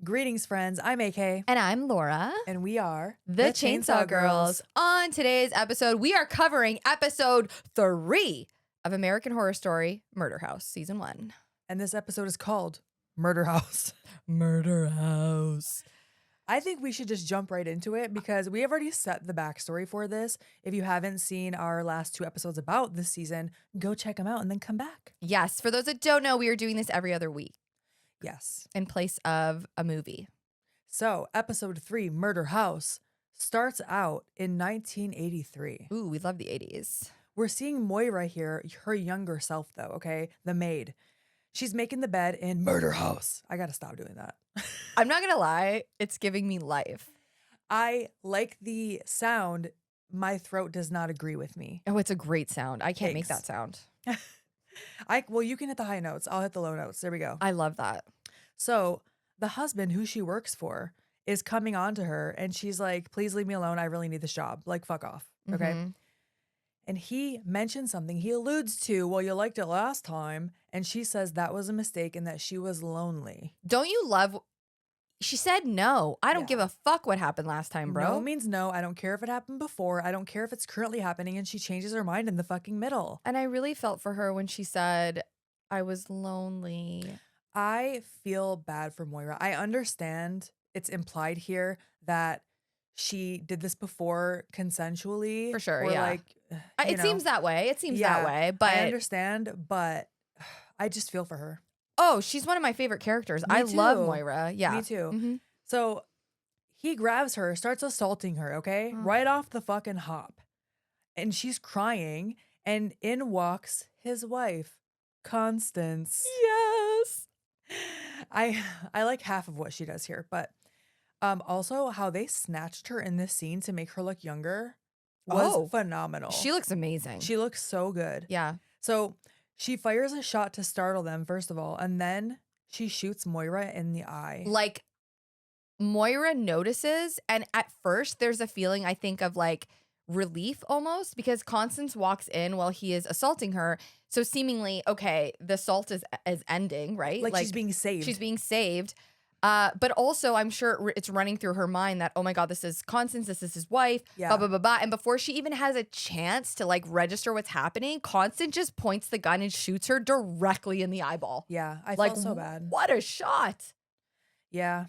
Greetings, friends. I'm AK. And I'm Laura. And we are The Chainsaw Girls. On today's episode, we are covering episode 3 of American Horror Story Murder House, season 1. And this episode is called Murder House. Murder House. I think we should just jump right into it because we have already set the backstory for this. If you haven't seen our last 2 episodes about this season, go check them out and then come back. Yes, for those that don't know, we are doing this every other week Yes. in place of a movie. So, episode 3, Murder House, starts out in 1983. Ooh, we love the 80s. We're seeing Moira here, her younger self, though, okay? The maid. She's making the bed in Murder House. I gotta stop doing that. I'm not going to lie, it's giving me life. I like the sound. My throat does not agree with me. Oh, it's a great sound. I can't make Thanks. that sound. Well, you can hit the high notes. I'll hit the low notes. There we go. I love that. So the husband who she works for is coming on to her and she's like, please leave me alone. I really need this job. Like, fuck off. Okay. Mhm. And he mentions something. He alludes to, well, you liked it last time. And she says that was a mistake and that she was lonely. Don't you love... She said no. I don't Yeah. give a fuck what happened last time, bro. No means no. I don't care if it happened before. I don't care if it's currently happening. And she changes her mind in the fucking middle. And I really felt for her when she said, I was lonely. I feel bad for Moira. I understand it's implied here that she did this before consensually. For sure, or yeah. like, It seems that way. It seems that way. I But, understand, but I just feel for her. oh, she's one of my favorite characters. Me I love too. Moira. Yeah. Me too. Mhm. So he grabs her, starts assaulting her, okay? Oh. Right off the fucking hop. And she's crying, and in walks his wife, Constance. Yes. I like half of what she does here, but also how they snatched her in this scene to make her look younger was Oh. phenomenal. She looks amazing. She looks so good. Yeah. So she fires a shot to startle them, first of all, and then she shoots Moira in the eye. Like, Moira notices, and at first there's a feeling, I think, of like relief almost, because Constance walks in while he is assaulting her. So seemingly, okay, the assault is ending, right? Like she's being saved. She's being saved. But also, I'm sure it's running through her mind that, oh my God, this is Constance, this is his wife, Yeah. blah, blah, blah, blah. And before she even has a chance to like register what's happening, Constance just points the gun and shoots her directly in the eyeball. Yeah, I Like, felt so bad. What a shot. Yeah.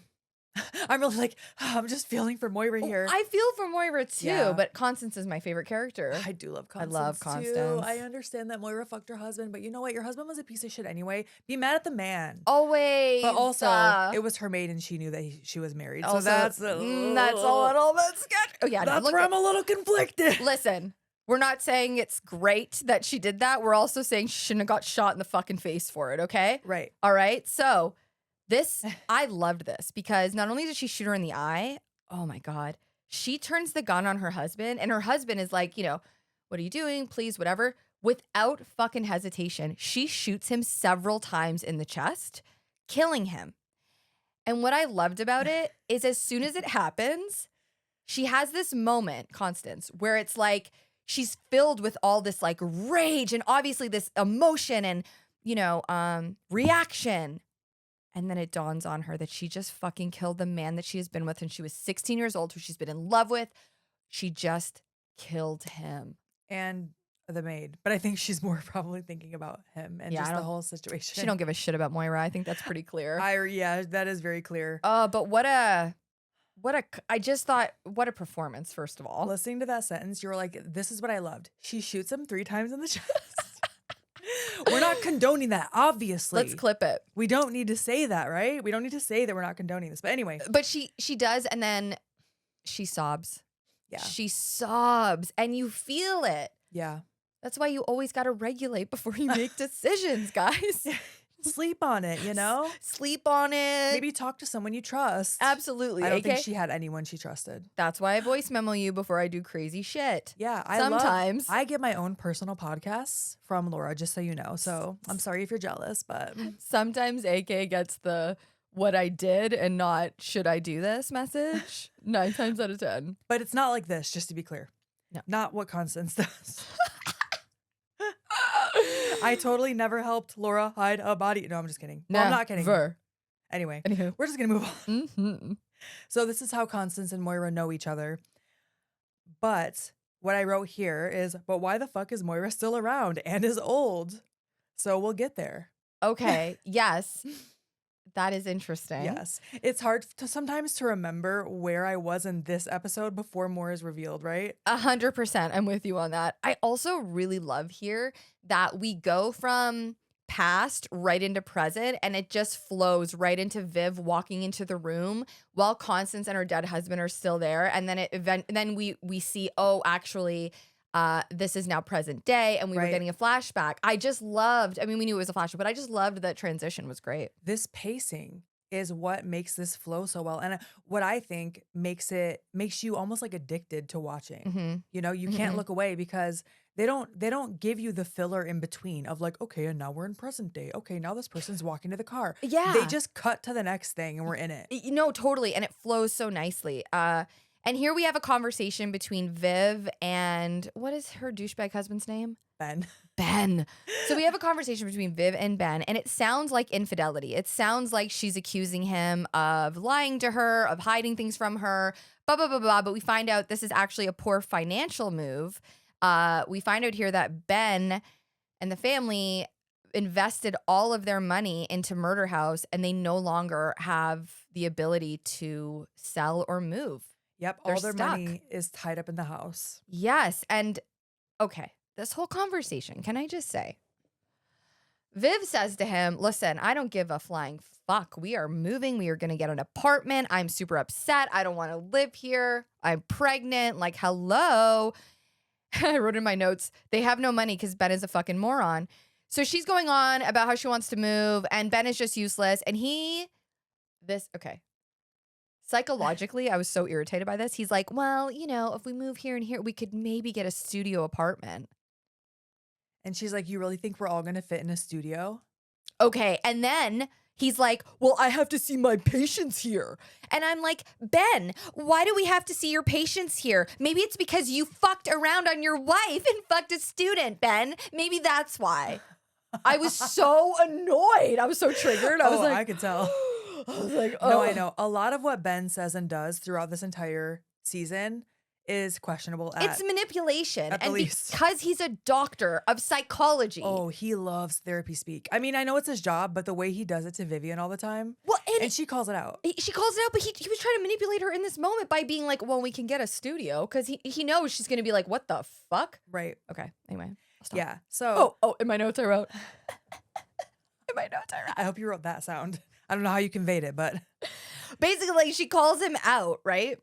I'm really like, I'm just feeling for Moira here. I feel for Moira too, Yeah. but Constance is my favorite character. I do love I Constance. love Too. Constance. I understand that Moira fucked her husband, but you know what? Your husband was a piece of shit anyway. Be mad at the man. Always. But also, it was her maid and she knew that she was married. So Also, that's that's a little bit sketchy. Oh yeah, no, That's look where at- I'm a little conflicted. Listen, we're not saying it's great that she did that. We're also saying she shouldn't have got shot in the fucking face for it, okay? Right. All right. So this, I loved this because not only did she shoot her in the eye, oh my God, she turns the gun on her husband and her husband is like, what are you doing? Please, whatever. Without fucking hesitation, she shoots him several times in the chest, killing him. And what I loved about it is as soon as it happens, she has this moment, Constance, where it's like she's filled with all this like rage and obviously this emotion and, reaction. And then it dawns on her that she just fucking killed the man that she has been with when she was 16 years old, who she's been in love with. She just killed him. And the maid. But I think she's more probably thinking about him and Yeah, just I the don't- whole situation. She don't give a shit about Moira. I think that's pretty clear. Yeah, that is very clear. But I just thought, what a performance, first of all. Listening to that sentence, you were like, this is what I loved. She shoots him 3 times in the chest. We're not condoning that, obviously. Let's clip it. We don't need to say that, right? We don't need to say that we're not condoning this. But anyway. But she does, and then she sobs. Yeah. She sobs, and you feel it. Yeah. That's why you always got to regulate before you make decisions, guys. Sleep on it, Sleep on it. Maybe talk to someone you trust. Absolutely. I don't think okay? she had anyone she trusted. That's why I voice memo you before I do crazy shit. Yeah, Sometimes. I get my own personal podcasts from Laura, just so you know. So I'm sorry if you're jealous, but Sometimes AK gets the what I did and not should I do this message 9 times out of 10. but it's not like this, just to be clear. No. Not what Constance does. I totally never helped Laura hide a body. No, I'm just kidding. Well, I'm not kidding. Never. Anyway, Anywho. we're just going to move on. Mm-hmm. So this is how Constance and Moira know each other. But what I wrote here is, but why the fuck is Moira still around and is old? So we'll get there. Okay. Yes. That is interesting. Yes. It's hard to sometimes to remember where I was in this episode before more is revealed, right? 100%. I'm with you on that. I also really love here that we go from past right into present and it just flows right into Viv walking into the room while Constance and her dead husband are still there. And then we see, oh, actually, this is now present day and we were Right. getting a flashback. I just loved, I mean, we knew it was a flashback, but I just loved that transition was great. This pacing is what makes this flow so well. And what I think makes you almost like addicted to watching. Mm-hmm. You know, you can't Mhm. look away because they don't give you the filler in between of like, okay, and now we're in present day. Okay, now this person's walking to the car. Yeah. They just cut to the next thing and we're in it. You know, totally. And it flows so nicely. And here we have a conversation between Viv and what is her douchebag husband's name? Ben. Ben. So we have a conversation between Viv and Ben, and it sounds like infidelity. It sounds like she's accusing him of lying to her, of hiding things from her, blah, blah, blah, blah. But we find out this is actually a poor financial move. We find out here that Ben and the family invested all of their money into Murder House, and they no longer have the ability to sell or move. Yep, They're all their stuck. money is tied up in the house. Yes. And okay, this whole conversation, can I just say, Viv says to him, listen, I don't give a flying fuck. We are moving. We are going to get an apartment. I'm super upset. I don't want to live here. I'm pregnant. Like, hello. I wrote in my notes, they have no money because Ben is a fucking moron. So she's going on about how she wants to move and Ben is just useless. And okay. Psychologically, I was so irritated by this. He's like, well, you know, if we move here and here, we could maybe get a studio apartment. And she's like, you really think we're all going to fit in a studio? Okay. And then he's like, well, I have to see my patients here. And I'm like, Ben, why do we have to see your patients here? Maybe it's because you fucked around on your wife and fucked a student, Ben. Maybe that's why. I was so annoyed. I was so triggered. I was like, I could tell. I was like, oh. No, I know. A lot of what Ben says and does throughout this entire season is questionable It's manipulation. at the And least. because he's a doctor of psychology. Oh, he loves therapy speak. I mean, I know it's his job, but the way he does it to Vivian all the time, Well, and she calls it out. she calls it out, but he was trying to manipulate her in this moment by being like, well, we can get a studio because he knows she's going to be like, what the fuck? Right. Okay. Anyway. I'll stop. Yeah. So In my notes I wrote. I hope you wrote that sound. I don't know how you conveyed it, but Basically, she calls him out, right?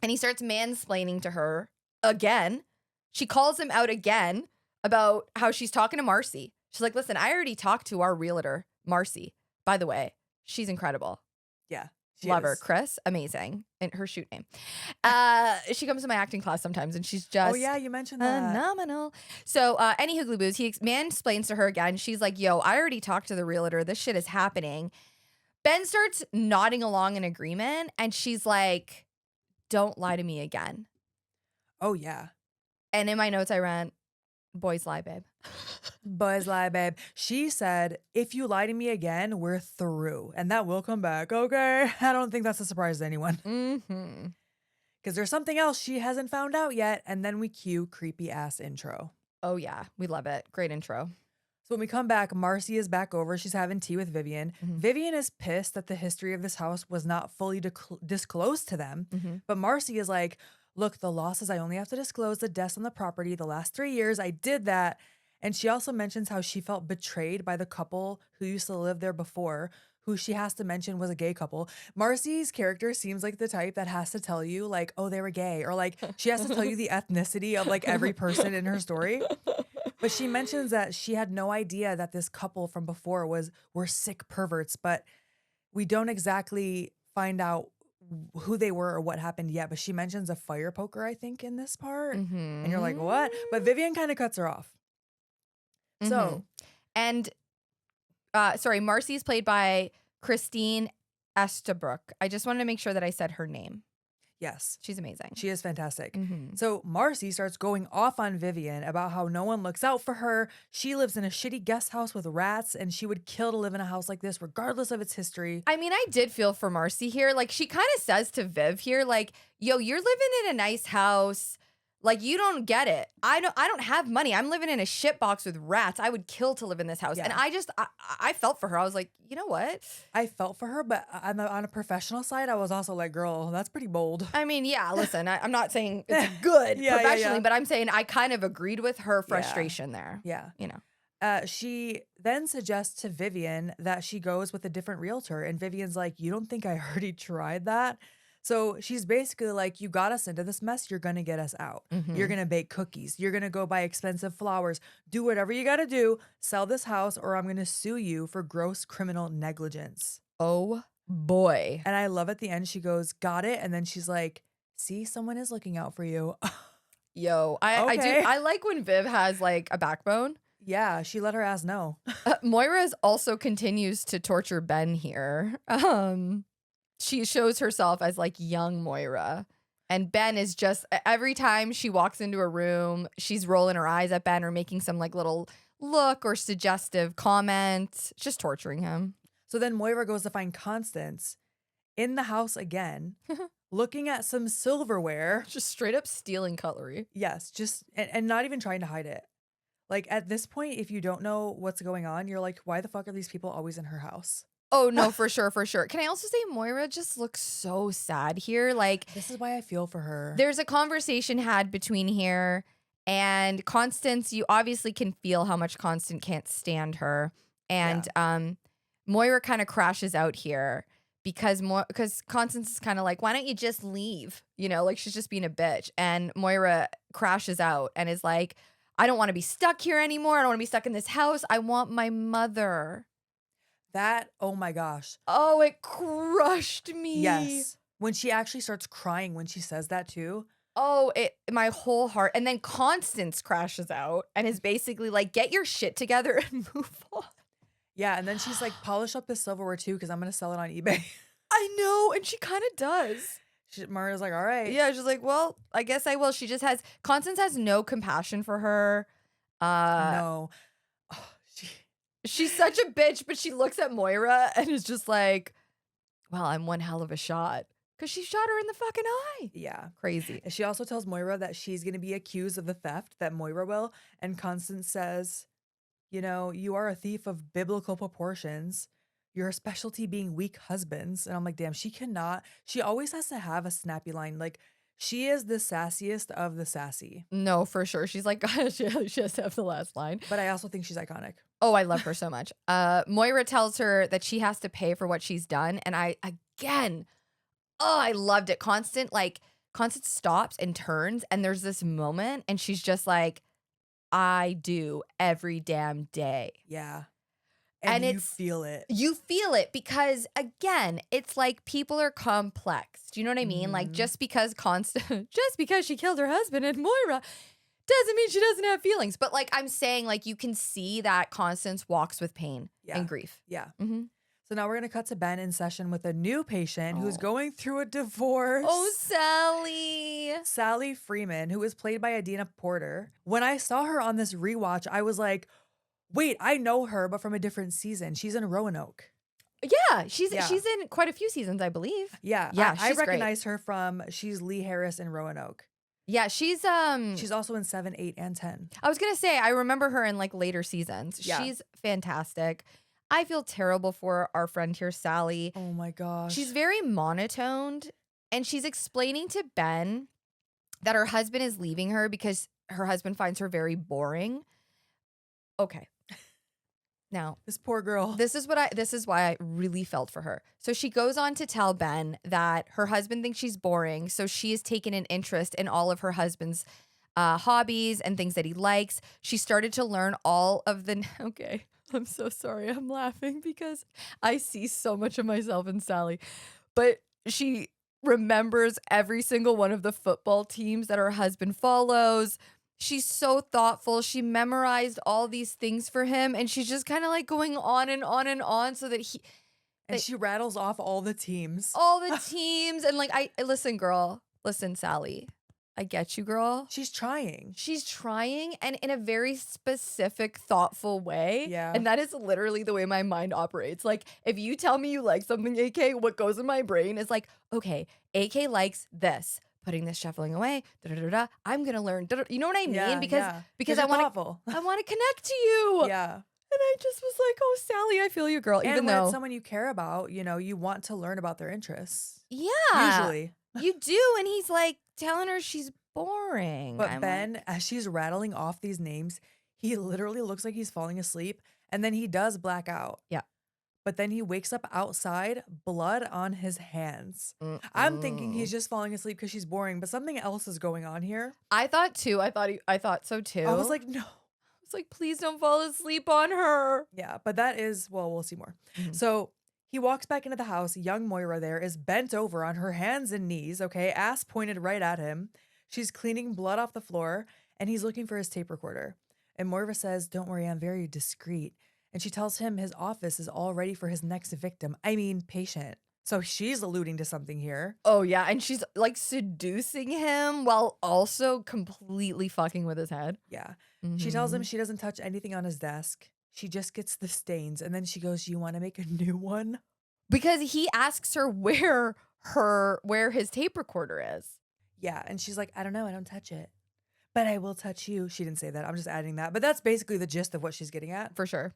And he starts mansplaining to her again. She calls him out again about how she's talking to Marcy. She's like, listen, I already talked to our realtor, Marcy. By the way, she's incredible. yeah. Love her. Chris, amazing. And her shoot name. She comes to my acting class sometimes and she's just Oh, yeah, you mentioned that. phenomenal. So, any hoogly boos, he mansplains to her again. She's like, yo, I already talked to the realtor. This shit is happening. Ben starts nodding along in agreement and she's like, don't lie to me again. Oh, yeah. And in my notes, I ran, boys lie, babe. Buzz lie, babe. She said, if you lie to me again, we're through. And that will come back. Okay. I don't think that's a surprise to anyone. Mm-hmm. Because there's something else she hasn't found out yet. And then we cue creepy ass intro. Oh, yeah. We love it. Great intro. So when we come back, Marcy is back over. She's having tea with Vivian. Mhm. Vivian is pissed that the history of this house was not fully disclosed to them. Mm-hmm. But Marcy is like, look, the law says I only have to disclose the deaths on the property the last 3 years. I did that. And she also mentions how she felt betrayed by the couple who used to live there before, who she has to mention was a gay couple. Marcy's character seems like the type that has to tell you, like, oh, they were gay. Or, like, she has to tell you the ethnicity of, like, every person in her story. But she mentions that she had no idea that this couple from before were sick perverts. But we don't exactly find out who they were or what happened yet. But she mentions a fire poker, I think, in this part. Mm-hmm. And you're like, what? But Vivian kind of cuts her off. So, and Marcy's played by Christine Estabrook. I just wanted to make sure that I said her name. Yes. She's amazing. She is fantastic. Mhm. So Marcy starts going off on Vivian about how no one looks out for her. She lives in a shitty guest house with rats, and she would kill to live in a house like this, regardless of its history. I mean, I did feel for Marcy here. Like, she kind of says to Viv here, like, yo, you're living in a nice house. Like, you don't get it. I don't have money. I'm living in a shit box with rats. I would kill to live in this house. And Yeah. I felt for her. I was like, you know what? I felt for her, but on a professional side, I was also like, girl, that's pretty bold. I mean, yeah, listen, I'm not saying it's good Yeah, yeah, professionally, yeah. but I'm saying I kind of agreed with her Yeah. frustration there. Yeah. You know. She then suggests to Vivian that she goes with a different realtor. And Vivian's like, you don't think I already tried that? So she's basically like, you got us into this mess. You're going to get us out. You're Mhm. going to bake cookies. You're going to go buy expensive flowers. Do whatever you got to do. Sell this house or I'm going to sue you for gross criminal negligence. Oh boy. And I love at the end, she goes, got it. And then she's like, see, someone is looking out for you. Yo, I do. Okay. I like when Viv has like a backbone. Yeah, she let her ass know. Moira's also continues to torture Ben here. She shows herself as like young Moira. And Ben is just every time she walks into a room, she's rolling her eyes at Ben or making some like little look or suggestive comment, just torturing him. So then Moira goes to find Constance in the house again, looking at some silverware. Just straight up stealing cutlery. Yes, just and not even trying to hide it. Like at this point, if you don't know what's going on, you're like, why the fuck are these people always in her house? Oh no, for sure, for sure. Can I also say Moira just looks so sad here? Like This is why I feel for her. there's a conversation had between here and Constance. You obviously can feel how much Constance can't stand her. And Moira kind of crashes out here because Constance is kind of like, why don't you just leave? You know, like she's just being a bitch. And Moira crashes out and is like, I don't want to be stuck here anymore. I don't want to be stuck in this house. I want my mother. That, oh my gosh. Oh, it crushed me. Yes. When she actually starts crying when she says that too. Oh, my whole heart. And then Constance crashes out and is basically like, get your shit together and move on. Yeah, and then she's like, polish up this silverware too, because I'm gonna sell it on eBay. I know, and she kind of does. Maria's like, all right. Yeah, she's like, well, I guess I will. Constance has no compassion for her. No. Oh, She's such a bitch, but she looks at Moira and is just like, well, I'm one hell of a shot. Because she shot her in the fucking eye. yeah. Crazy. She also tells Moira that she's going to be accused of the theft, that Moira will. And Constance says, you know, you are a thief of biblical proportions. Your specialty being weak husbands. And I'm like, damn, she always has to have a snappy line. Like, she is the sassiest of the sassy. No, for sure. She's like, she has to have the last line. But I also think she's iconic. Oh, I love her so much. Moira tells her that she has to pay for what she's done. And I loved it. Constance stops and turns and there's this moment and she's just like, I do every damn day. Yeah. And you feel it. You feel it because again, it's like people are complex. Do you know what I mean? Like just because she killed her husband and Moira doesn't mean she doesn't have feelings. But like I'm saying, like you can see that Constance walks with pain and grief. Yeah. Mm-hmm. So now we're going to cut to Ben in session with a new patient who's going through a divorce. Oh, Sally. Sally Freeman, who is played by Adina Porter. When I saw her on this rewatch, I was like, wait, I know her, but from a different season. She's in Roanoke. Yeah, she's in quite a few seasons, I believe. Yeah. Yeah, I she's great. recognize her from, she's Lee Harris in Roanoke. Yeah, she's also in 7, 8, and 10. I was gonna say I remember her in like later seasons. Yeah. She's fantastic. I feel terrible for our friend here, Sally. Oh my gosh. She's very monotoned and she's explaining to Ben that her husband is leaving her because her husband finds her very boring. Okay. Now, this poor girl. this is why I really felt for her. So she goes on to tell Ben that her husband thinks she's boring, so she has taken an interest in all of her husband's hobbies and things that he likes. She started to learn all of the okay. I'm so sorry. I'm laughing because I see so much of myself in Sally. But she remembers every single one of the football teams that her husband follows. She's so thoughtful. She memorized all these things for him. And she's just kind of like going on and on and on so that she rattles off all the teams. All the teams. And like, listen, girl, listen, Sally, I get you, girl. She's trying. She's trying and in a very specific, thoughtful way. Yeah. And that is literally the way my mind operates. Like, if you tell me you like something, AK, what goes in my brain is like, okay, AK likes this. Putting this shuffling away, I'm gonna learn. You know what I mean? Yeah, Because yeah. because You're I want thoughtful. to I want to connect to you. Yeah. And I just was like, oh, Sally, I feel you, girl. And Even when it's though, someone you care about, you know, you want to learn about their interests. yeah, Usually. you do. And he's like telling her she's boring. But I'm Ben, like, as she's rattling off these names, he literally looks like he's falling asleep. And then he does black out. yeah. But then he wakes up outside, blood on his hands. I'm thinking he's Mm-mm. just falling asleep because she's boring, but something else is going on here. I thought too. I thought so too. I was like, no. I was like, please don't fall asleep on her. Yeah, but that is, well, we'll see more. Mhm. So he walks back into the house. Young Moira there is bent over on her hands and knees, okay, ass pointed right at him. She's cleaning blood off the floor, and he's looking for his tape recorder. And Moira says, don't worry, I'm very discreet. And she tells him his office is all ready for his next victim. I mean, patient. So she's alluding to something here. Oh yeah, and she's like seducing him while also completely fucking with his head. Yeah. She tells him Mhm. she doesn't touch anything on his desk. She just gets the stains. And then she goes, you want to make a new one? Because he asks her where his tape recorder is. Yeah. And she's like, I don't know. I don't touch it. But I will touch you. She didn't say that. I'm just adding that. But that's basically the gist of what she's getting at. For sure.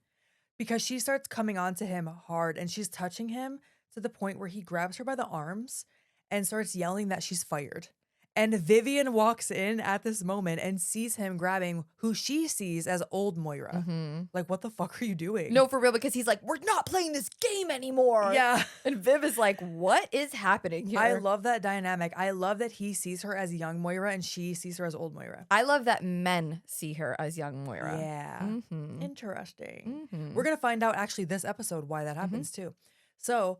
Because she starts coming on to him hard and she's touching him to the point where he grabs her by the arms and starts yelling that she's fired. And Vivian walks in at this moment and sees him grabbing who she sees as old Moira. Mhm. Like, what the fuck are you doing? No, for real, because he's like, we're not playing this game anymore. Yeah. And Viv is like, what is happening here? I love that dynamic. I love that he sees her as young Moira and she sees her as old Moira. I love that men see her as young Moira. Yeah. Mhm. Interesting. Mhm. We're going to find out actually this episode why that happens too. So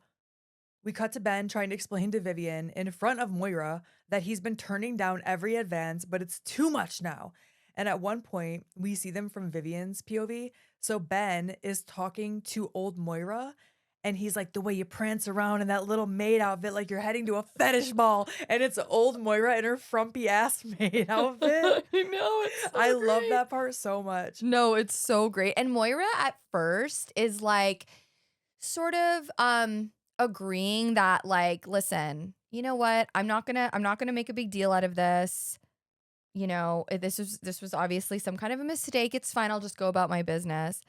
we cut to Ben trying to explain to Vivian in front of Moira that he's been turning down every advance, but it's too much now. And at one point, we see them from Vivian's POV. So Ben is talking to old Moira. And he's like, the way you prance around in that little maid outfit, like you're heading to a fetish ball. And it's old Moira in her frumpy ass maid outfit. I know. It's so I love great. that part so much. No, it's so great. And Moira at first is like sort of agreeing that like, listen, you know what? I'm not going to make a big deal out of this. You know, this was obviously some kind of a mistake. It's fine. I'll just go about my business.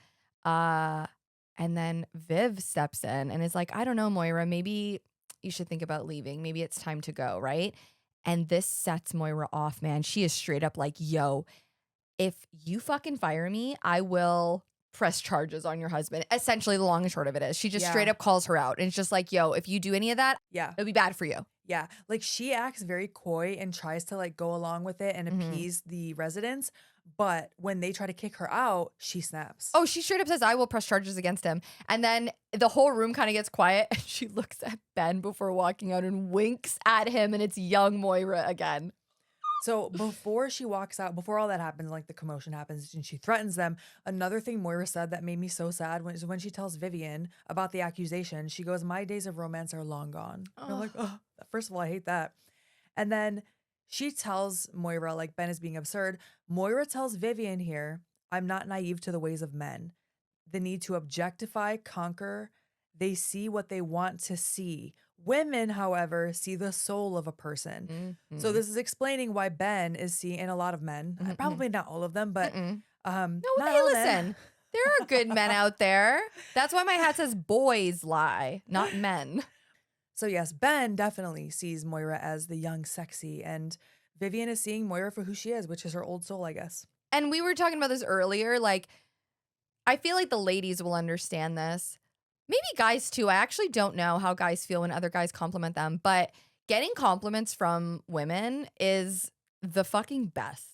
And then Viv steps in and is like, I don't know, Moira, maybe you should think about leaving. Maybe it's time to go, right? And this sets Moira off, man. She is straight up like, yo, if you fucking fire me, I will press charges on your husband. Essentially, the long and short of it is she just Yeah. straight up calls her out. And it's just like, yo, if you do any of that, Yeah. it'll be bad for you. Yeah. Like she acts very coy and tries to like go along with it and Mhm. appease the residents. But when they try to kick her out, she snaps. Oh, she straight up says, I will press charges against him. And then the whole room kind of gets quiet. And she looks at Ben before walking out and winks at him. And it's young Moira again. So before she walks out, before all that happens, like the commotion happens and she threatens them, another thing Moira said that made me so sad was when she tells Vivian about the accusation. She goes, my days of romance are long gone. And I'm like, oh, first of all, I hate that. And then she tells Moira, like Ben is being absurd. Moira tells Vivian here, I'm not naive to the ways of men. The need to objectify, conquer. They see what they want to see. Women, however, see the soul of a person. So Mhm. this is explaining why Ben is seeing, and a lot of men, Mhm, probably not all of them, but Mm-mm. not No, hey, all men. listen. There are good men out there. That's why my hat says boys lie, not men. So yes, Ben definitely sees Moira as the young, sexy, and Vivian is seeing Moira for who she is, which is her old soul, I guess. And we were talking about this earlier. Like, I feel like the ladies will understand this. Maybe guys too. I actually don't know how guys feel when other guys compliment them, but getting compliments from women is the fucking best.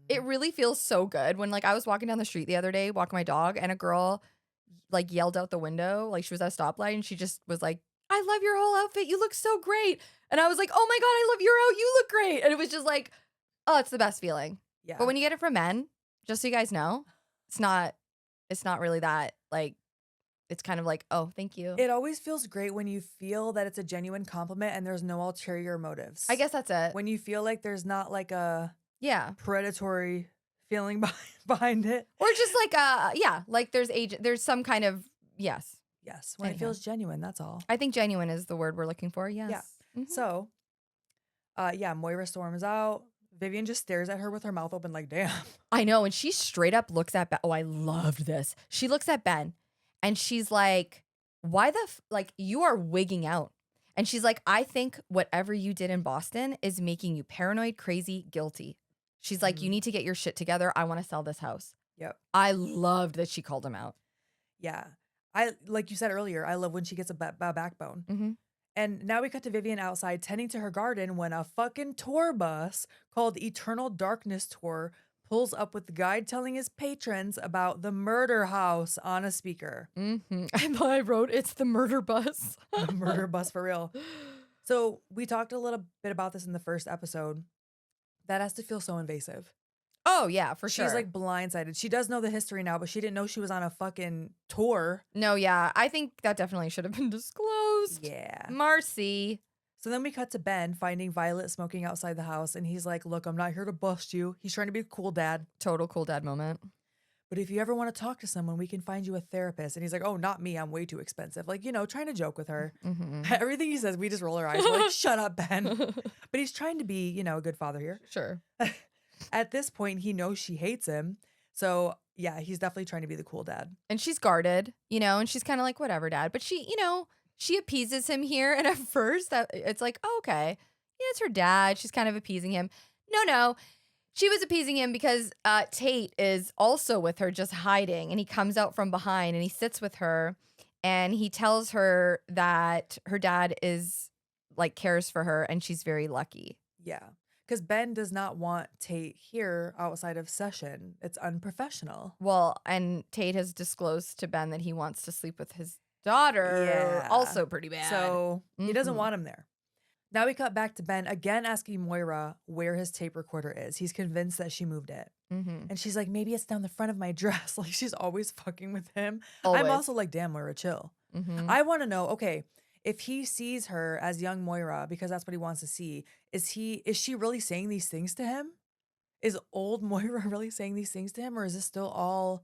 It really feels so good when like I was walking down the street the other day, walking my dog, and a girl like yelled out the window, like she was at a stoplight, and she just was like, I love your whole outfit. You look so great. And I was like, oh my God, I love your out. You look great. And it was just like, oh, it's the best feeling. Yeah. But when you get it from men, just so you guys know, it's not really that like it's kind of like, oh, thank you. It always feels great when you feel that it's a genuine compliment and there's no ulterior motives. I guess that's it. When you feel like there's not like a Yeah. predatory feeling behind it. Or just like like there's some kind of yes. Yes, when it Anyhow. feels genuine, that's all. I think genuine is the word we're looking for. Yes. Yeah. Mhm. So, Moira storms out. Vivian just stares at her with her mouth open like, damn. I know, and she straight up looks at Ben. Oh, I loved this. She looks at Ben and she's like, "Why the like you are wigging out?" And she's like, "I think whatever you did in Boston is making you paranoid, crazy, guilty." She's like, "You Mhm. need to get your shit together. I want to sell this house." Yep. I loved that she called him out. Yeah. I like you said earlier, I love when she gets a backbone. Mm-hmm. And now we cut to Vivian outside tending to her garden when a fucking tour bus called Eternal Darkness Tour pulls up with the guide telling his patrons about the murder house on a speaker. Mm-hmm. I wrote, "It's the murder bus." The murder bus for real. So we talked a little bit about this in the first episode. That has to feel so invasive. Oh yeah, for sure. She's like blindsided. She does know the history now, but she didn't know she was on a fucking tour. No, yeah, I think that definitely should have been disclosed. Yeah. Marcy. So then we cut to Ben finding Violet smoking outside the house, and he's like, look, I'm not here to bust you. He's trying to be a cool dad. Total cool dad moment. But if you ever want to talk to someone, we can find you a therapist. And he's like, oh, not me. I'm way too expensive. Like, trying to joke with her. Mm-hmm. Everything he says, we just roll our eyes. We're like, shut up, Ben. But he's trying to be, a good father here. Sure. At this point, he knows she hates him. So, yeah, he's definitely trying to be the cool dad. And she's guarded, and she's kind of like, whatever, dad. But she, she appeases him here. And at first, it's like, oh, okay. Yeah, it's her dad. She's kind of appeasing him. No. She was appeasing him because Tate is also with her, just hiding. And he comes out from behind and he sits with her. And he tells her that her dad cares for her and she's very lucky. Yeah. Because Ben does not want Tate here outside of session. It's unprofessional. Well, and Tate has disclosed to Ben that he wants to sleep with his daughter. Yeah. Also pretty bad. So he doesn't Mhm. want him there. Now we cut back to Ben again asking Moira where his tape recorder is. He's convinced that she moved it. Mm-hmm. And she's like, maybe it's down the front of my dress. Like she's always fucking with him. Always. I'm also like, damn, Moira, chill. Mm-hmm. I want to know, okay, if he sees her as young Moira because that's what he wants to see, is she really saying these things to him? Is old Moira really saying these things to him, or is this still all?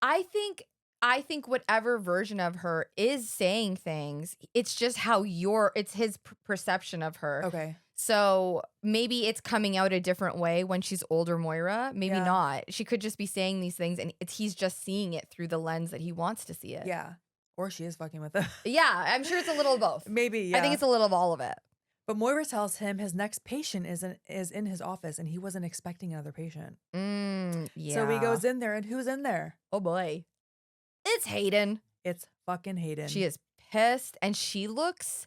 I think whatever version of her is saying things, it's just how it's his perception of her. Okay. So maybe it's coming out a different way when she's older Moira. Maybe Yeah. not. She could just be saying these things and he's just seeing it through the lens that he wants to see it. Yeah. Or she is fucking with him. Yeah, I'm sure it's a little of both. Maybe, yeah. I think it's a little of all of it. But Moira tells him his next patient is in his office and he wasn't expecting another patient. Yeah. So he goes in there and who's in there? Oh boy. It's Hayden. It's fucking Hayden. She is pissed and she looks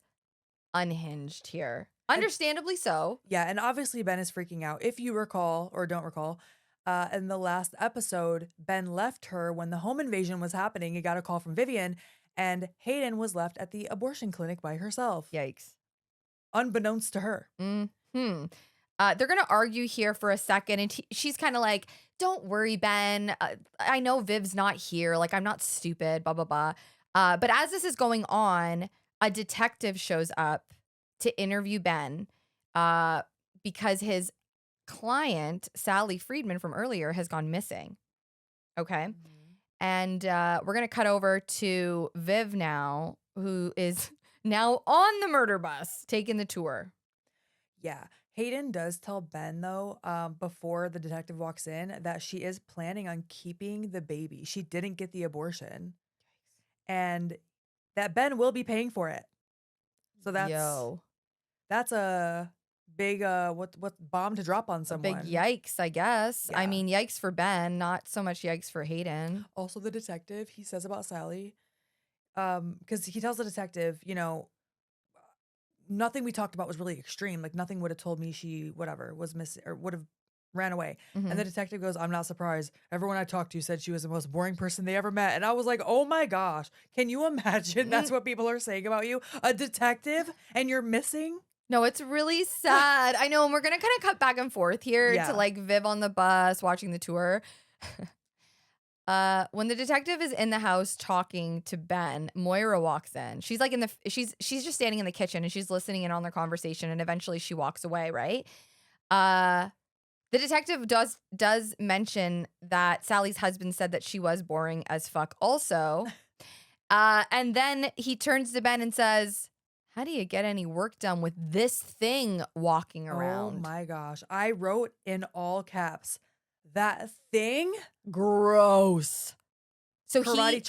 unhinged here. Understandably so. Yeah, and obviously Ben is freaking out. If you recall or don't recall, in the last episode, Ben left her when the home invasion was happening. He got a call from Vivian and Hayden was left at the abortion clinic by herself. Yikes. Unbeknownst to her. Hmm. They're going to argue here for a second. And she's kind of like, don't worry, Ben. I know Viv's not here. Like, I'm not stupid, blah, blah, blah. But as this is going on, a detective shows up to interview Ben because his client, Sally Friedman from earlier, has gone missing. Okay. And we're going to cut over to Viv now, who is now on the murder bus taking the tour. Yeah. Hayden does tell Ben, though, before the detective walks in, that she is planning on keeping the baby. She didn't get the abortion. And that Ben will be paying for it. So that's a big what bomb to drop on someone. Big yikes, I guess. I Yeah. mean, yikes for Ben, not so much yikes for Hayden. Also, the detective, he says about Sally, because he tells the detective, nothing we talked about was really extreme. Like nothing would have told me she was missing or would have ran away. Mhm. And the detective goes, I'm not surprised. Everyone I talked to said she was the most boring person they ever met. And I was like, oh my gosh, can you imagine that's what people are saying about you? A detective and you're missing? No, it's really sad. I know, and we're gonna kind of cut back and forth here Yeah. to like Viv on the bus watching the tour. When the detective is in the house talking to Ben, Moira walks in. She's like she's just standing in the kitchen and she's listening in on their conversation, and eventually she walks away, right? Uh the detective does mention that Sally's husband said that she was boring as fuck also. And then he turns to Ben and says, "How do you get any work done with this thing walking Oh around?" my gosh. I wrote in all caps, that thing, Gross. So karate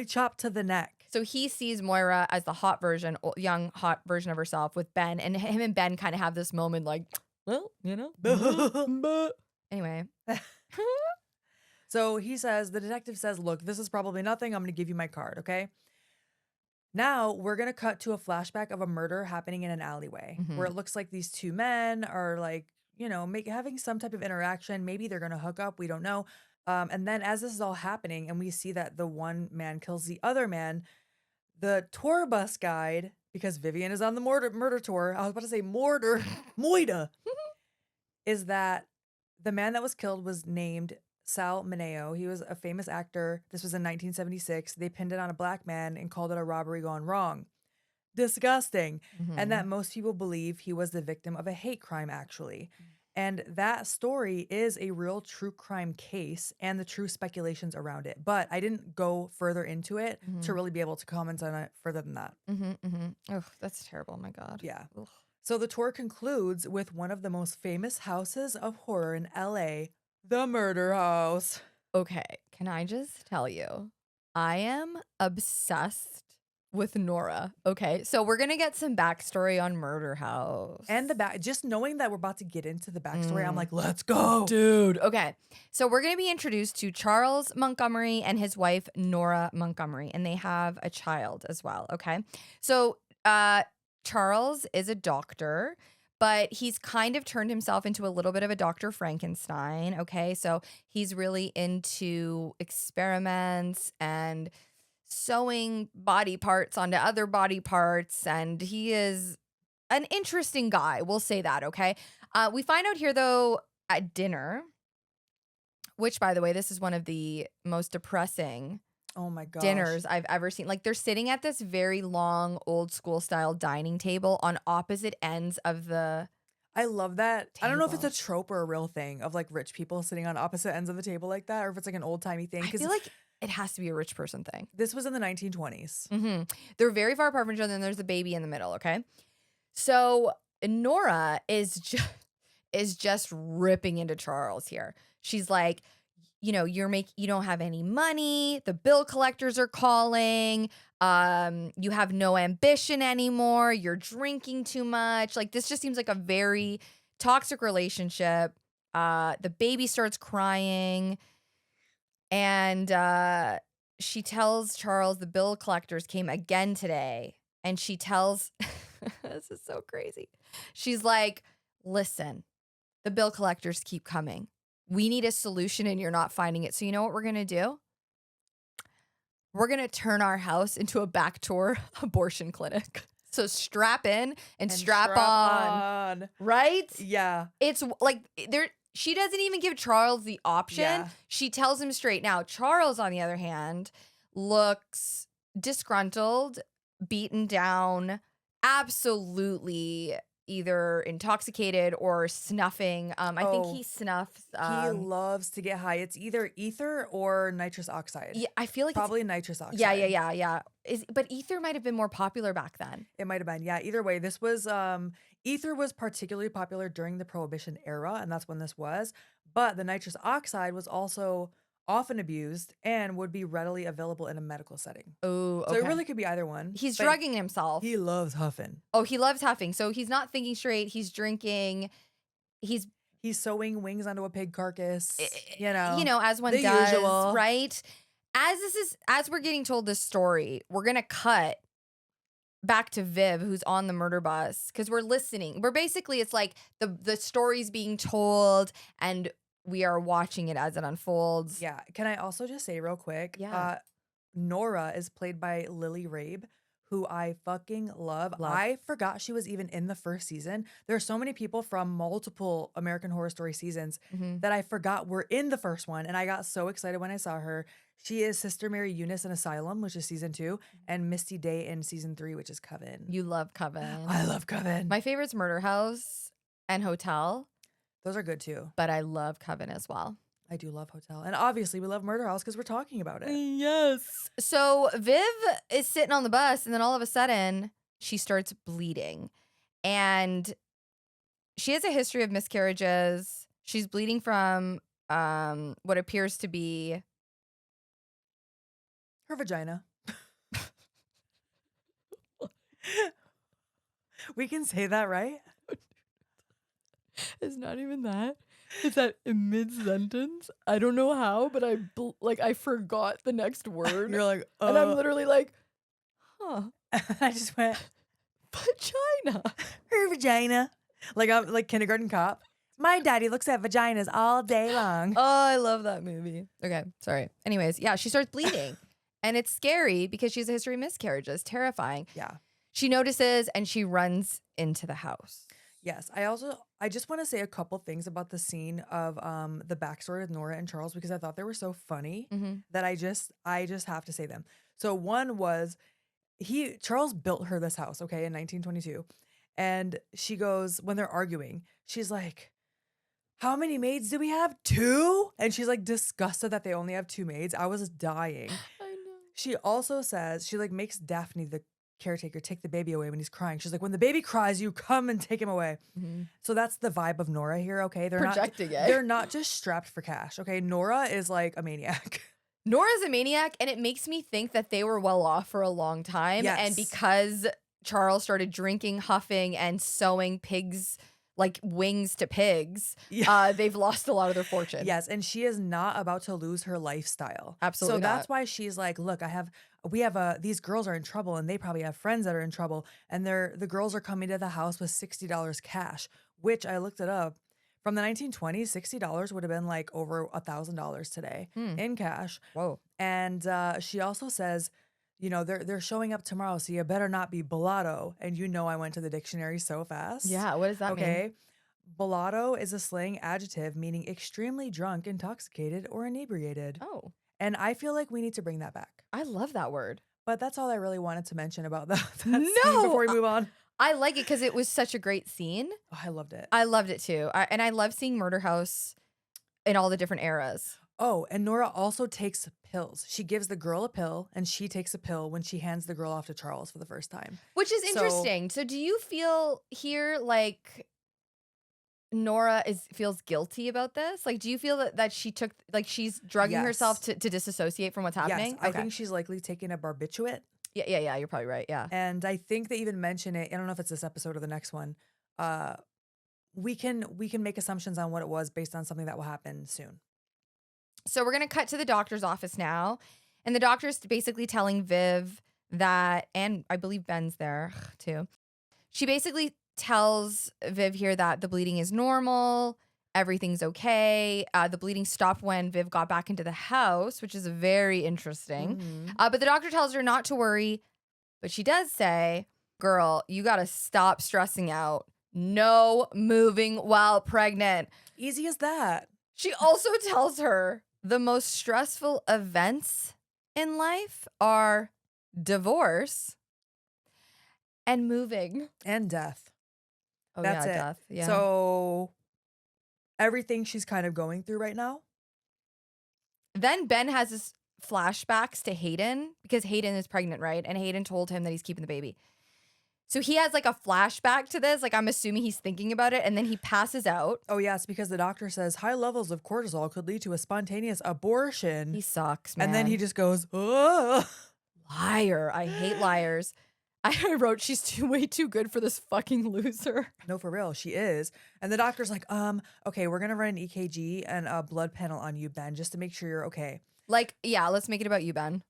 chop to the neck. he sees Moira as the hot version, young hot version of herself with Ben, and him and Ben kind of have this moment like, well, anyway. So the detective says, look, this is probably nothing. I'm going to give you my card, okay? Now we're going to cut to a flashback of a murder happening in an alleyway where it looks like these two men are like, having some type of interaction. Maybe they're going to hook up. We don't know. And then as this is all happening and we see that the one man kills the other man, the tour bus guide, because Vivian is on the murder tour, I was about to say Moida, is that the man that was killed was named Sal Mineo. He was a famous actor. This was in 1976. They pinned it on a black man and called it a robbery gone wrong. Disgusting. And that most people believe he was the victim of a hate crime, actually. And that story is a real true crime case and the true speculations around it. But I didn't go further into it to really be able to comment on it further than that. Oh, that's terrible. My God. Yeah. Ugh. So the tour concludes with one of the most famous houses of horror in LA, the Murder House. Okay, can I just tell you, I am obsessed with Nora. Okay, so we're gonna get some backstory on Murder House. And just knowing that we're about to get into the backstory, I'm like, let's go. Dude. Okay. So we're going to be introduced to Charles Montgomery and his wife, Nora Montgomery, and they have a child as well. Okay. So Charles is a doctor, but he's kind of turned himself into a little bit of a Dr. Frankenstein. Okay. So he's really into experiments and sewing body parts onto other body parts. And he is an interesting guy. We'll say that. Okay. We find out here, though, at dinner, which, by the way, this is one of the most depressing Oh my gosh. dinners I've ever seen. Like, they're sitting at this very long, old school style dining table on opposite ends of the. I love that. I don't know if it's a Table. trope or a real thing of like rich people sitting on opposite ends of the table like that, or if it's like an old timey thing. I feel like it has to be a rich person thing. This was in the 1920s. They're very far apart from each other, and there's a baby in the middle. Okay. So Nora is just ripping into Charles here. She's like, you don't have any money. The bill collectors are calling. You have no ambition anymore. You're drinking too much. Like, this just seems like a very toxic relationship. The baby starts crying, and she tells Charles the bill collectors came again today, and she tells this is so crazy. She's like, listen, the bill collectors keep coming. We need a solution and you're not finding it. So you know what we're going to do? We're going to turn our house into a backdoor abortion clinic. So strap in and strap on. Right? Yeah. It's like she doesn't even give Charles the option. Yeah. She tells him straight. Now, Charles, on the other hand, looks disgruntled, beaten down, absolutely either intoxicated or snuffing. I think he snuffs. He loves to get high. It's either ether or nitrous oxide. Yeah, I feel like Probably nitrous oxide. Yeah. But ether might have been more popular back then. It might have been. Yeah, either way, this was ether was particularly popular during the Prohibition era, and that's when this was. But the nitrous oxide was also often abused and would be readily available in a medical setting. Oh, So it really could be either one. He's but drugging himself. He loves huffing. Oh, he loves huffing. So he's not thinking straight. He's drinking. He's sewing wings onto a pig carcass. As one the does, usual. right? As we're getting told this story, we're gonna cut back to Viv, who's on the murder bus, because we're listening. It's like the story's being told, and we are watching it as it unfolds. Yeah. Can I also just say real quick? Yeah. Nora is played by Lily Rabe, who I fucking love. Love. I forgot she was even in the first season. There are so many people from multiple American Horror Story seasons Mhm. that I forgot were in the first one. And I got so excited when I saw her. She is Sister Mary Eunice in Asylum, which is season 2, and Misty Day in season 3, which is Coven. You love Coven. I love Coven. My favorite's Murder House and Hotel, Those are good too. but I love Coven as well. I do love Hotel. And obviously we love Murder House because we're talking about it. Yes. So Viv is sitting on the bus, and then all of a sudden she starts bleeding. And she has a history of miscarriages. She's bleeding from what appears to be Her vagina. We can say that, right? It's not even that. It's that in mid-sentence. I don't know how, but I forgot the next word. You're like, And I'm literally like, huh, I just went, vagina. her vagina. Like I'm like kindergarten cop. My daddy looks at vaginas all day long. Oh, I love that movie. Okay, sorry. Anyways, yeah, she starts bleeding. And it's scary because she has a history of miscarriages. Terrifying. Yeah. She notices and she runs into the house. Yes. I just want to say a couple things about the scene of the backstory with Nora and Charles because I thought they were so funny that I just have to say them. So one was Charles built her this house, okay, in 1922. And she goes, when they're arguing, she's like, how many maids do we have? 2? And she's like disgusted that they only have 2 maids. I was dying. I know. She also says, she like makes Daphne, the caretaker, take the baby away when he's crying. She's like, when the baby cries, you come and take him away. So that's the vibe of Nora here, okay? Projecting it. They're not just strapped for cash, okay? Nora is like a maniac. Nora's a maniac, and it makes me think that they were well off for a long time. Yes. And because Charles started drinking, huffing, and sewing pigs like wings to pigs, they've lost a lot of their fortune. Yes, and she is not about to lose her lifestyle. Absolutely So not. that's why she's like, look, these girls are in trouble and they probably have friends that are in trouble. And the girls are coming to the house with $60 cash, which I looked it up. From the 1920s, $60 would have been like over $1,000 today in cash. Whoa. And she also says, you know, they're showing up tomorrow, so you better not be balado. And you know I went to the dictionary so fast. Yeah, what does that mean? Okay. Balado is a slang adjective meaning extremely drunk, intoxicated, or inebriated. Oh, And I feel like we need to bring that back. I love that word. But that's all I really wanted to mention about that scene No, before we move on. I like it because it was such a great scene. Oh, I loved it. I loved it too. And I love seeing Murder House in all the different eras. Oh, and Nora also takes pills. She gives the girl a pill and she takes a pill when she hands the girl off to Charles for the first time. Which is interesting. So do you feel here like Nora feels guilty about this? Like, do you feel that she took, like she's drugging Yes. herself to disassociate from what's happening? Yes, I think she's likely taking a barbiturate. Yeah, you're probably right. Yeah. And I think they even mention it. I don't know if it's this episode or the next one. We can make assumptions on what it was based on something that will happen soon. So we're going to cut to the doctor's office now. And the doctor's basically telling Viv that, and I believe Ben's there too. She basically tells Viv here that the bleeding is normal. Everything's okay. The bleeding stopped when Viv got back into the house, which is very interesting. But the doctor tells her not to worry. But she does say, girl, you got to stop stressing out. No moving while pregnant. Easy as that. She also tells her the most stressful events in life are divorce and moving. And death. Oh, That's yeah, it. death. Yeah. So everything she's kind of going through right now. Then Ben has his flashbacks to Hayden because Hayden is pregnant, right? And Hayden told him that he's keeping the baby. So he has like a flashback to this. Like I'm assuming he's thinking about it. And then he passes out. Oh, yes, because the doctor says high levels of cortisol could lead to a spontaneous abortion. He sucks, man. And then he just goes, oh. Liar. I hate liars. I wrote, she's way too good for this fucking loser. No, for real, she is. And the doctor's like, okay, we're gonna run an EKG and a blood panel on you, Ben, just to make sure you're okay. Like, yeah, let's make it about you, Ben.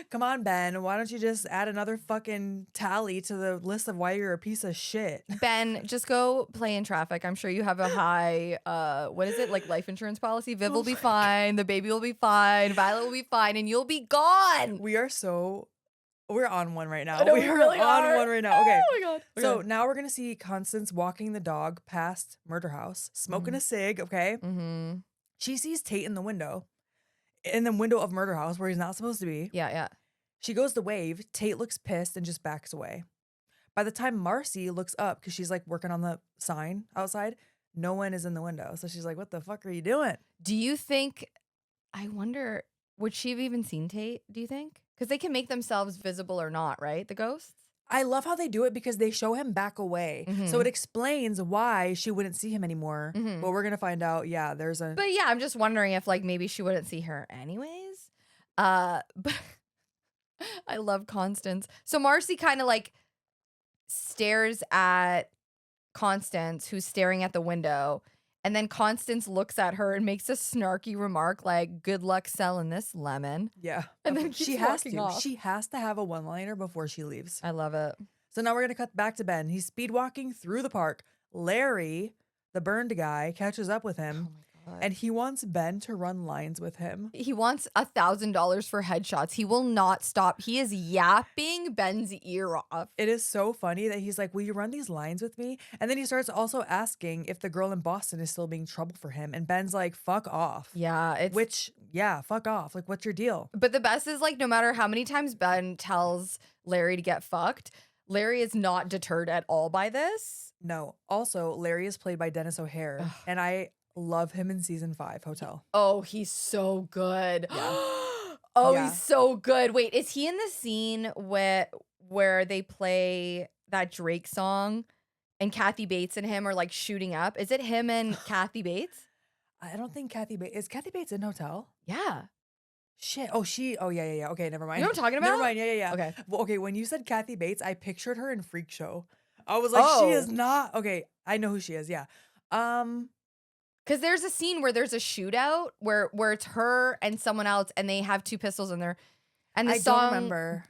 Come on, Ben. Why don't you just add another fucking tally to the list of why you're a piece of shit? Ben, just go play in traffic. I'm sure you have a high, what is it, like life insurance policy? Viv will be fine. The baby will be fine. Violet will be fine. And you'll be gone. We are so We're on one right now. I know, We we are really on are. one right now. Okay. Oh my God. So Okay. now we're gonna see Constance walking the dog past Murder House, smoking Mhm. a cig. Okay. Mm-hmm. She sees Tate in the window of Murder House where he's not supposed to be. Yeah, yeah. She goes to wave. Tate looks pissed and just backs away. By the time Marcy looks up, because she's like working on the sign outside, no one is in the window. So she's like, what the fuck are you doing? Do you think, I wonder, would she have even seen Tate, do you think? Because they can make themselves visible or not, right? The ghosts? I love how they do it because they show him back away. So Mhm. it explains why she wouldn't see him anymore. Mhm. But we're going to find out. Yeah, there's a. But yeah, I'm just wondering if like maybe she wouldn't see her anyways. But I love Constance. So Marcy kind of like stares at Constance, who's staring at the window. And then Constance looks at her and makes a snarky remark like, good luck selling this lemon. Yeah. And then she keeps has walking to. off. She has to have a one liner before she leaves. I love it. So now we're going to cut back to Ben. He's speed walking through the park. Larry, the burned guy, catches up with Oh him. my God. And he wants Ben to run lines with him. He wants $1,000 for headshots. He will not stop. He is yapping Ben's ear off. It is so funny that he's like, will you run these lines with me? And then he starts also asking if the girl in Boston is still being trouble for him. And Ben's like, fuck off. Yeah, it's Which, yeah, fuck off. Like, what's your deal? but the best is like no matter how many times Ben tells Larry to get fucked, Larry is not deterred at all by this. No. Also, Larry is played by Dennis O'Hare. Ugh. And I love him in season 5, Hotel. Oh, he's so good. Yeah. Oh, Yeah. he's so good. Wait, is he in the scene where they play that Drake song and Kathy Bates and him are like shooting up? Is it him and Kathy Bates? I don't think Kathy Bates. Is Kathy Bates in Hotel? Yeah. Shit. Oh, yeah. Okay, never mind. You know what I'm talking Never about? mind. Yeah. Okay. Well, okay, when you said Kathy Bates, I pictured her in Freak Show. I was like, she is Oh. not. Okay, I know who she is. Yeah. Because there's a scene where there's a shootout where it's her and someone else and they have two pistols in there. And the I song don't remember.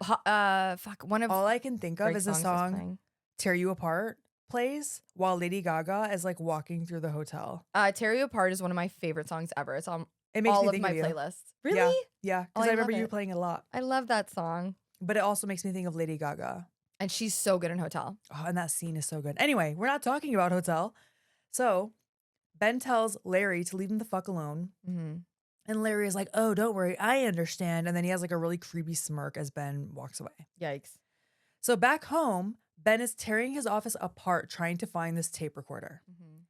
fuck, one of All I can think of Drake's is the songs was song playing. "Tear You Apart" plays while Lady Gaga is like walking through the hotel. Tear You Apart is one of my favorite songs ever. It's on It makes all me of think my of you. playlists. Yeah. Really? Yeah, Oh, because I I remember love you it. playing it a lot. I love that song. But it also makes me think of Lady Gaga. And she's so good in Hotel. Oh, and that scene is so good. Anyway, we're not talking about Hotel. So Ben tells Larry to leave him the fuck alone. Mm-hmm. And Larry is like, oh, don't worry, I understand. And then he has like a really creepy smirk as Ben walks away. Yikes. So back home, Ben is tearing his office apart trying to find this tape recorder. Mm-hmm.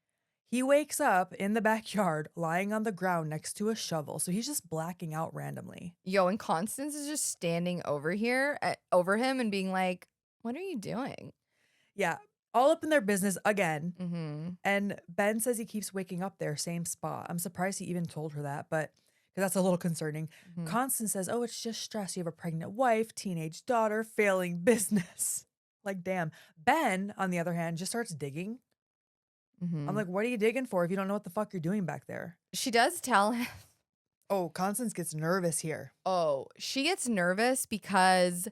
He wakes up in the backyard lying on the ground next to a shovel. So he's just blacking out randomly. Yo, and Constance is just standing over him and being like, what are you doing? Yeah, all up in their business again. Mm-hmm. And Ben says he keeps waking up there, same spot. I'm surprised he even told her that, but because that's a little concerning. Mhm. Constance says, oh, it's just stress. You have a pregnant wife, teenage daughter, failing business. Like, damn. Ben, on the other hand, just starts digging. Mm-hmm. I'm like, what are you digging for if you don't know what the fuck you're doing back there? She does tell him. Oh, Constance gets nervous here. Oh, she gets nervous because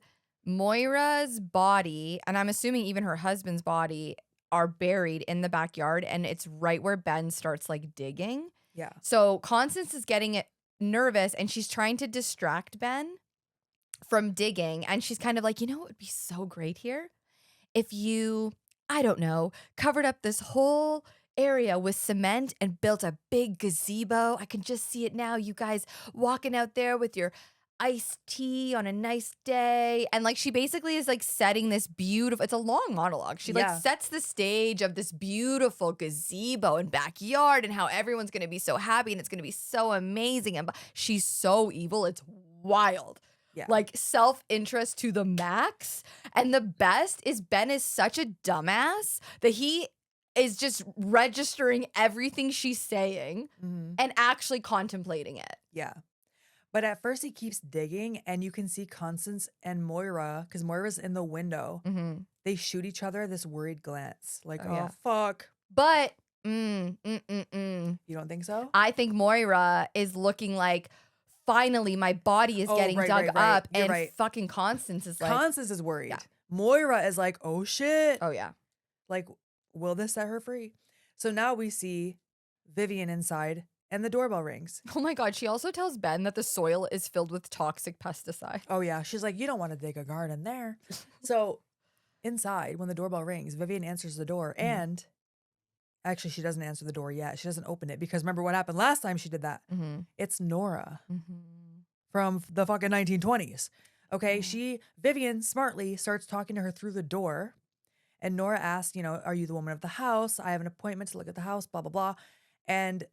Moira's body, and I'm assuming even her husband's body, are buried in the backyard, and it's right where Ben starts like digging. Yeah. So Constance is getting nervous, and she's trying to distract Ben from digging, and she's kind of like, you know, it would be so great here if you, I don't know, covered up this whole area with cement and built a big gazebo. I can just see it now. You guys walking out there with your iced tea on a nice day. And like she basically is like setting this beautiful, it's a long monologue. She Yeah. like sets the stage of this beautiful gazebo and backyard and how everyone's going to be so happy and it's going to be so amazing. And she's so evil. It's wild. Yeah. Like self-interest to the max. And the best is Ben is such a dumbass that he is just registering everything she's saying Mhm. and actually contemplating it. Yeah. But at first he keeps digging and you can see Constance and Moira, because Moira's in the window. Mm-hmm. They shoot each other this worried glance. Like, Oh, oh, yeah. fuck. But You don't think so? I think Moira is looking like, finally, my body is Oh, getting right, dug right, right. up, You're and right. fucking Constance is like, Constance is worried. Yeah. Moira is like, oh shit. oh yeah, Like, will this set her free? So now we see Vivian inside and the doorbell rings. Oh my God. She also tells Ben that the soil is filled with toxic pesticide. Oh yeah, she's like, you don't want to dig a garden there. So inside, when the doorbell rings, Vivian answers the door, Mhm. and actually, she doesn't answer the door yet. She doesn't open it because remember what happened last time she did that? Mm-hmm. It's Nora Mm-hmm. from the fucking 1920s. Okay, Vivian smartly starts talking to her through the door, and Nora asks, are you the woman of the house? I have an appointment to look at the house, blah, blah, blah. And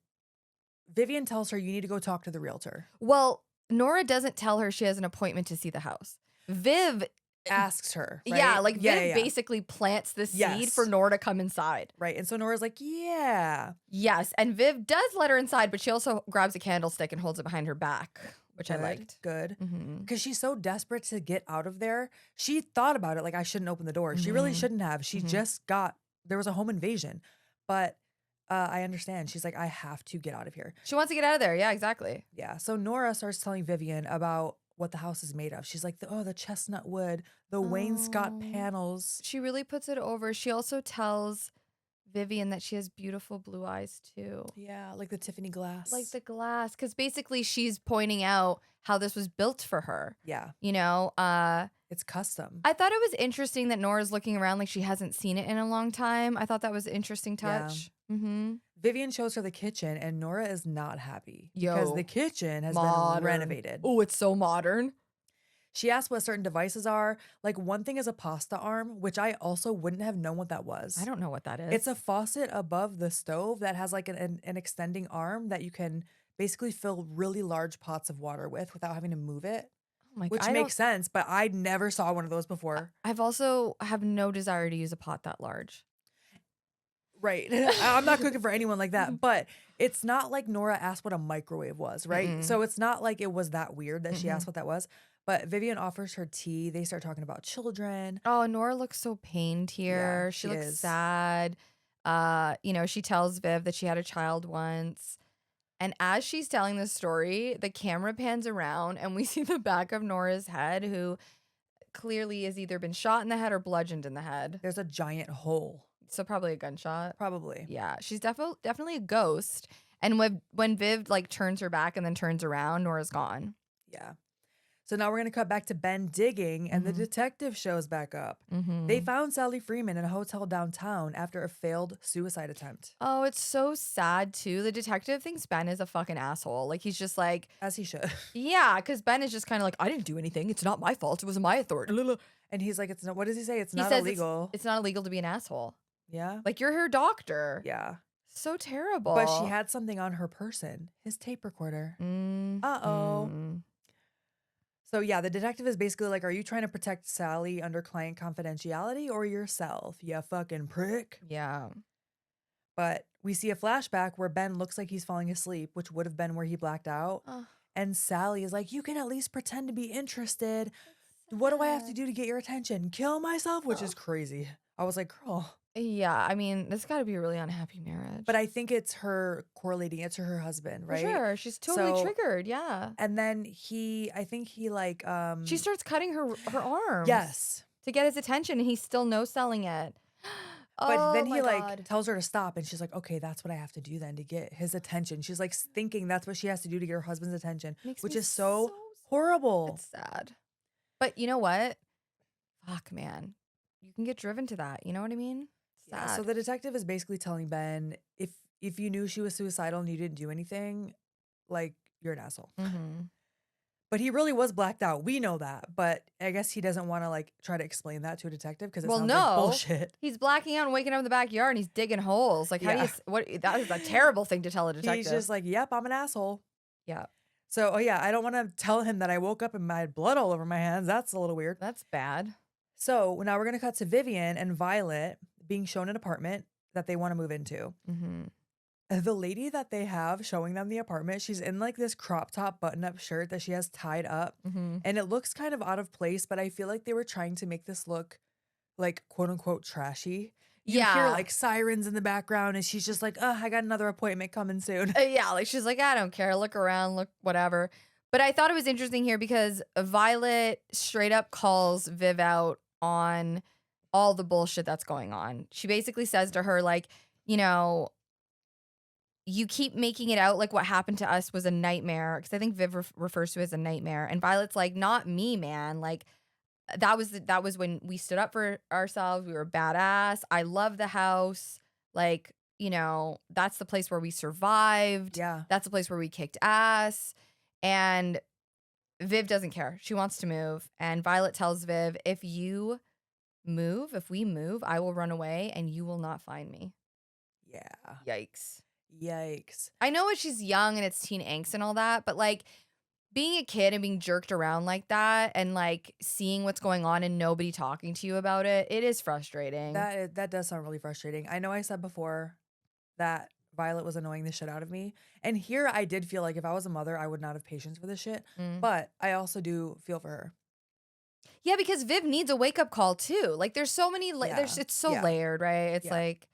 Vivian tells her, you need to go talk to the realtor. Well, Nora doesn't tell her she has an appointment to see the house. Viv, Asks her, right? yeah, like Yeah, Viv yeah, yeah. basically plants the seed for Yes. Nora to come inside. Right. And so Nora's like, yeah. Yes, and Viv does let her inside, but she also grabs a candlestick and holds it behind her back, which I Good, liked. Good. Mm-hmm. Because she's so desperate to get out of there. She thought about it like, I shouldn't open the door. She really Mhm. shouldn't have. She Mhm. just there was a home invasion. But I understand. She's like, I have to get out of here. She wants to get out of there. Yeah, exactly. Yeah. So Nora starts telling Vivian about what the house is made of. She's like, the chestnut wood, the wainscot Oh. panels. She really puts it over. She also tells Vivian that she has beautiful blue eyes too. Yeah, like the Tiffany glass. Like the glass, because basically she's pointing out how this was built for her. Yeah, You know, it's custom. I thought it was interesting that Nora's looking around like she hasn't seen it in a long time. I thought that was an interesting Yeah. touch. Mm-hmm. Vivian shows her the kitchen, and Nora is not happy because Yo, the kitchen has modern. been renovated. Oh, it's so modern. She asks what certain devices are. Like one thing is a pasta arm, which I also wouldn't have known what that was. I don't know what that is. It's a faucet above the stove that has like an extending arm that you can basically fill really large pots of water with without having to move it, oh my which God. makes sense. But I never saw one of those before. I've also have no desire to use a pot that large. Right. I'm not cooking for anyone like that. But it's not like Nora asked what a microwave was, right? Mm-mm. So it's not like it was that weird that she Mm-mm. asked what that was. But Vivian offers her tea. They start talking about children. Oh, Nora looks so pained here. Yeah, she she looks is. sad. She tells Viv that she had a child once. And as she's telling this story, the camera pans around and we see the back of Nora's head, who clearly has either been shot in the head or bludgeoned in the head. There's a giant hole, So probably a gunshot. probably. Yeah, she's definitely a ghost. And when Viv like turns her back and then turns around, Nora's gone. Yeah. So now we're going to cut back to Ben digging, and the Mhm. detective shows back up. Mm-hmm. They found Sally Freeman in a hotel downtown after a failed suicide attempt, Oh, it's so sad too. The detective thinks Ben is a fucking asshole. Like he's just like, as he should. yeah, because Ben is just kind of like, I didn't do anything. It's not my fault. It was my authority. And he's like, it's not, what does he say? It's He not says illegal. It's not illegal to be an asshole. Yeah. Like you're her doctor. Yeah. So terrible. But she had something on her person, his tape recorder. Uh-oh. Mm. So yeah, the detective is basically like, are you trying to protect Sally under client confidentiality or yourself? You fucking prick. Yeah. But we see a flashback where Ben looks like he's falling asleep, which would have been where he blacked out. Oh, And Sally is like, you can at least pretend to be interested. What do I have to do to get your attention? Kill myself? Which is crazy. I was like, girl. yeah. I mean, this got to be a really unhappy marriage. But I think it's her correlating it to her husband, right? For sure. She's totally So- triggered. Yeah. And then I think he like, She starts cutting her arms. yes. To get his attention, and he's still no selling it. But then Oh he my like God. tells her to stop, and she's like, okay, that's what I have to do then to get his attention. She's like thinking that's what she has to do to get her husband's attention, Makes which me is so sad. horrible. It's sad. But you know what? Fuck, man. You can get driven to that. You know what I mean? Sad. Yeah, so the detective is basically telling Ben, if you knew she was suicidal and you didn't do anything, like you're an asshole. Mhm. But he really was blacked out. We know that, but I guess he doesn't want to like try to explain that to a detective because it Well, sounds no. like bullshit. He's blacking out and waking up in the backyard and he's digging holes. Like, how do you, Yeah. what, that is a terrible thing to tell a detective. He's just like, yep, I'm an asshole. yeah, So, oh yeah, I don't want to tell him that I woke up and I had blood all over my hands. That's a little weird. that's bad. So now we're going to cut to Vivian and Violet being shown an apartment that they want to move into. Mm-hmm. The lady that they have showing them the apartment, she's in like this crop top button up shirt that she has tied up. Mm-hmm. And it looks kind of out of place, but I feel like they were trying to make this look like quote unquote trashy. You hear Yeah. like sirens in the background, and she's just like, I got another appointment coming soon. Yeah, like she's like, I don't care. Look around, look, whatever. But I thought it was interesting here because Violet straight up calls Viv out on all the bullshit that's going on. She basically says to her, like, you know, you keep making it out like what happened to us was a nightmare, because I think Viv refers to it as a nightmare, and Violet's like, not me, man. Like that was when we stood up for ourselves. We were badass. I love the house. Like, that's the place where we survived. Yeah. That's the place where we kicked ass. And Viv doesn't care. She wants to move. And Violet tells Viv, if we move, I will run away and you will not find me. Yeah. Yikes. Yikes. I know she's young and it's teen angst and all that, but like being a kid and being jerked around like that and like seeing what's going on and nobody talking to you about it, it is frustrating. That does sound really frustrating. I know I said before that Violet was annoying the shit out of me. And here I did feel like if I was a mother, I would not have patience for this shit. Mm. But I also do feel for her. Yeah, because Viv needs a wake up call too. Like there's so many, Yeah. it's so Yeah. layered, right? It's Yeah. like,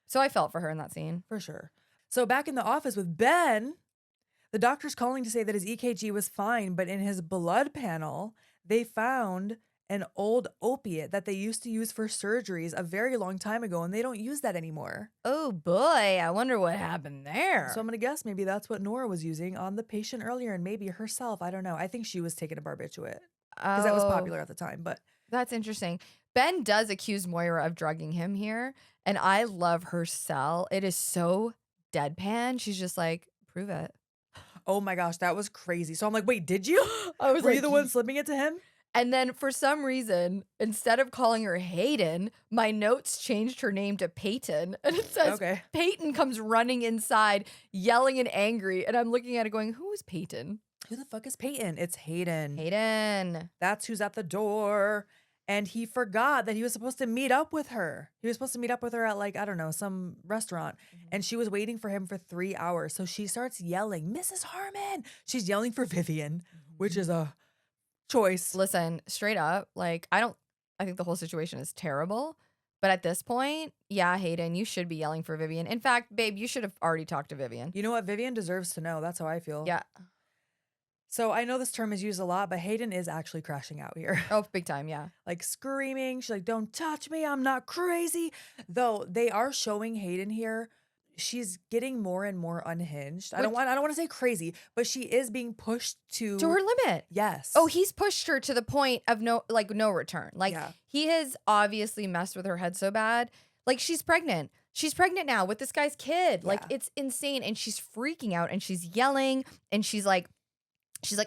so I felt for her in that scene. For sure. So back in the office with Ben, the doctor's calling to say that his EKG was fine, but in his blood panel, they found an old opiate that they used to use for surgeries a very long time ago, and they don't use that anymore. Oh boy, I wonder what happened there. So I'm going to guess maybe that's what Nora was using on the patient earlier and maybe herself. I don't know. I think she was taking a barbiturate because that was popular at the time, but that's interesting. Ben does accuse Moira of drugging him here, and I love her cell. It is so deadpan. She's just like, prove it. oh my gosh, that was crazy. So I'm like, wait, did you? I was Were like, you the one slipping it to him? And then for some reason, instead of calling her Hayden, my notes changed her name to Peyton. And it says Okay. Peyton comes running inside, yelling and angry. And I'm looking at it going, who is Peyton? Who the fuck is Peyton? It's Hayden. Hayden. That's who's at the door. And he forgot that he was supposed to meet up with her. He was supposed to meet up with her at like, I don't know, some restaurant. And she was waiting for him for 3 hours. So she starts yelling, Mrs. Harmon. She's yelling for Vivian, which is a choice. Listen, straight up, like, I think the whole situation is terrible. But at this point, yeah, Hayden, you should be yelling for Vivian. In fact, babe, you should have already talked to Vivian. You know what? Vivian deserves to know. That's how I feel. Yeah. So I know this term is used a lot, but Hayden is actually crashing out here. Oh, big time. Yeah. Like screaming. She's like, don't touch me. I'm not crazy. Though they are showing Hayden here. She's getting more and more unhinged. I don't want to say crazy, but she is being pushed to her limit. Yes. Oh, he's pushed her to the point of no return. Like Yeah. he has obviously messed with her head so bad. Like she's pregnant. She's pregnant now with this guy's kid. Like Yeah. it's insane. And she's freaking out and she's yelling and she's like,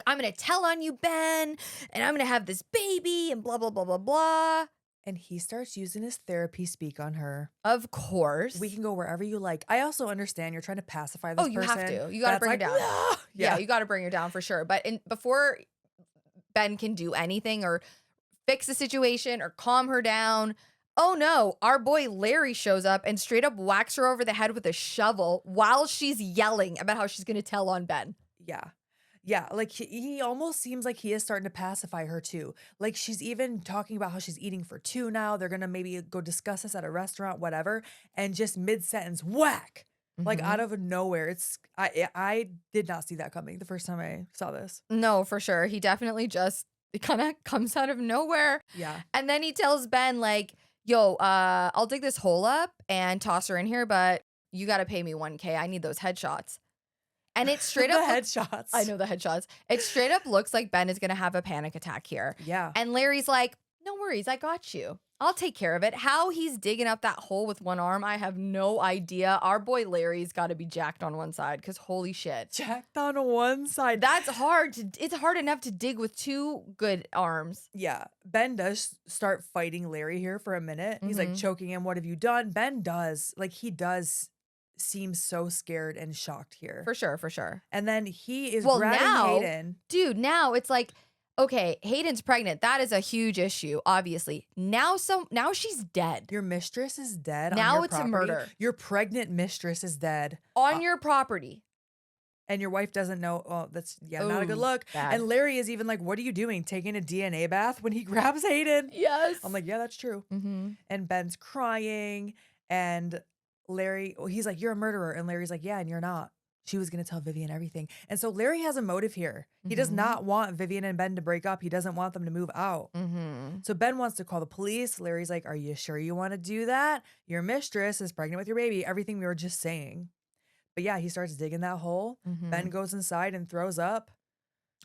I'm going to tell on you, Ben, and I'm going to have this baby and blah, blah, blah, blah, blah. And he starts using his therapy speak on her. Of course. We can go wherever you like. I also understand you're trying to pacify this person. Oh, you have to. You got to bring her down. "Ah!" Yeah, you got to bring her down for sure. But before Ben can do anything or fix the situation or calm her down, oh no, our boy Larry shows up and straight up whacks her over the head with a shovel while she's yelling about how she's going to tell on Ben. Yeah. Yeah, like he almost seems like he is starting to pacify her too. Like she's even talking about how she's eating for two now. They're gonna maybe go discuss this at a restaurant, whatever. And just mid sentence, whack, like out of nowhere. I did not see that coming the first time I saw this. No, for sure. He definitely just kind of comes out of nowhere. Yeah, And then he tells Ben like, yo, I'll dig this hole up and toss her in here, but you got to pay me $1K. I need those headshots. And it straight the up headshots. I know the headshots. It straight up looks like Ben is going to have a panic attack here. Yeah, And Larry's like, no worries, I got you. I'll take care of it. How he's digging up that hole with one arm, I have no idea. Our boy Larry's got to be jacked on one side because holy shit. jacked on one side. That's hard. It's hard enough to dig with two good arms. Yeah, Ben does start fighting Larry here for a minute. He's like choking him. What have you done? Ben does seem so scared and shocked here. For sure, for sure. And then he is Well, grabbing now- Hayden. Dude, now it's like, okay, Hayden's pregnant. That is a huge issue, obviously. Now she's dead Your mistress is dead. on Now your it's a property. murder. Your pregnant mistress is dead. on your property. And your wife doesn't know. Oh, that's not a good Ooh, look. bad. And Larry is even like, what are you doing? Taking a DNA bath when he grabs Hayden? Yes. I'm like, yeah, that's true. mm-hmm. And Ben's crying. And he's like, you're a murderer. And Larry's like, yeah, and you're not. She was going to tell Vivian everything. And so Larry has a motive here. He does not want Vivian and Ben to break up. He doesn't want them to move out. Mm-hmm. So Ben wants to call the police. Larry's like, are you sure you want to do that? Your mistress is pregnant with your baby. Everything we were just saying. But yeah, he starts digging that hole. Ben goes inside and throws up.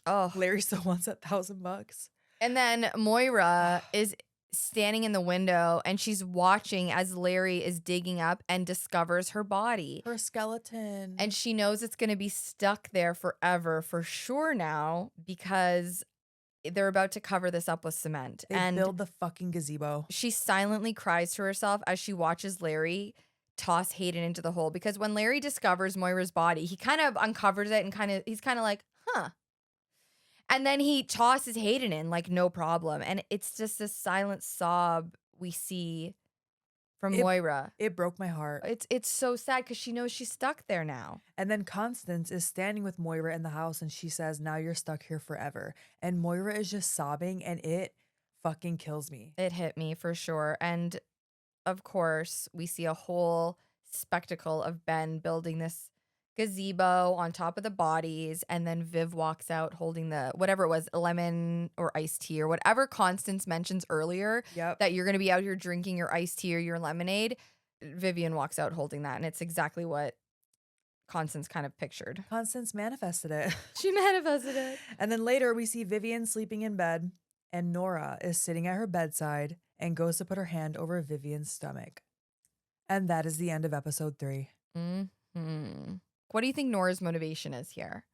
Oh. Larry still wants $1,000. And then Moira is standing in the window and she's watching as Larry is digging up and discovers her body. Her skeleton. And she knows it's going to be stuck there forever for sure now because they're about to cover this up with cement. They and build the fucking gazebo. she silently cries to herself as she watches Larry toss Hayden into the hole, because when Larry discovers Moira's body, he kind of uncovers it and he's kind of like, huh. And then he tosses Hayden in like no problem. And it's just a silent sob we see from Moira. It broke my heart. It's so sad because she knows she's stuck there now. And then Constance is standing with Moira in the house and she says, now you're stuck here forever. And Moira is just sobbing and it fucking kills me. It hit me for sure. And of course, we see a whole spectacle of Ben building this gazebo on top of the bodies. And then Viv walks out holding the, whatever it was, lemon or iced tea or whatever Constance mentions earlier, that you're going to be out here drinking your iced tea or your lemonade. Vivian walks out holding that. And it's exactly what Constance kind of pictured. Constance manifested it. She manifested it. And then later we see Vivian sleeping in bed and Nora is sitting at her bedside and goes to put her hand over Vivian's stomach. And that is the end of episode 3. What do you think Nora's motivation is here?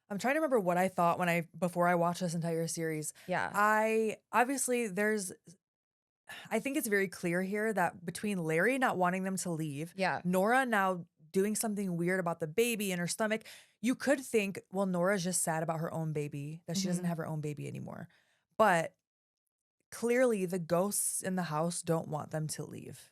I'm trying to remember what I thought before I watched this entire series. Yeah. I think it's very clear here that between Larry not wanting them to leave, Nora now doing something weird about the baby in her stomach, you could think, well, Nora's just sad about her own baby, that she doesn't have her own baby anymore. But clearly the ghosts in the house don't want them to leave.